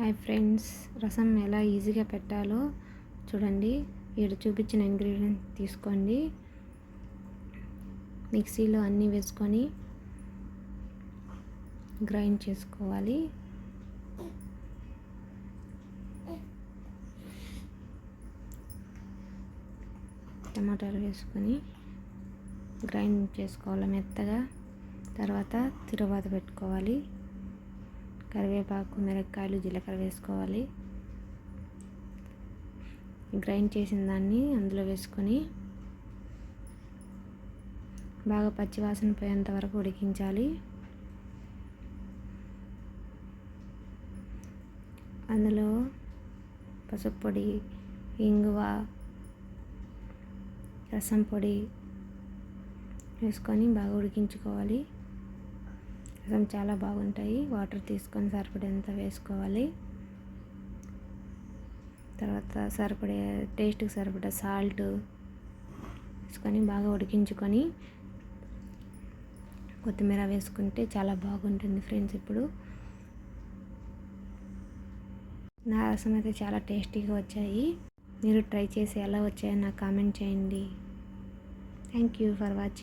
Hi friends, రసం ఎలా ఈజీగా పెట్టాలో చూడండి. ఇక్కడ చూపించిన ఇంగ్రీడియంట్ తీసుకోండి. మిక్సీలో అన్నీ వేసుకొని గ్రైండ్ చేసుకోవాలి. టమాటాలు వేసుకొని గ్రైండ్ చేసుకోవాలి మెత్తగా. తర్వాత తిరువాత పెట్టుకోవాలి. కరివేపాకు, మిరపకాయలు, జీలకర్ర వేసుకోవాలి. గ్రైండ్ చేసిన దాన్ని అందులో వేసుకొని బాగా పచ్చివాసన పోయేంత వరకు ఉడికించాలి. అందులో పసుపు పొడి, ఇంగువ, రసం పొడి వేసుకొని బాగా ఉడికించుకోవాలి. రసం చాలా బాగుంటాయి. వాటర్ తీసుకొని సరిపడేంత వేసుకోవాలి. తర్వాత టేస్ట్కి సరిపడా సాల్ట్ వేసుకొని బాగా ఉడికించుకొని కొత్తిమీర వేసుకుంటే చాలా బాగుంటుంది ఫ్రెండ్స్. ఇప్పుడు నా రసం అయితే చాలా టేస్టీగా వచ్చాయి. మీరు ట్రై చేసి ఎలా వచ్చాయో నాకు కామెంట్ చేయండి. Thank you for watching.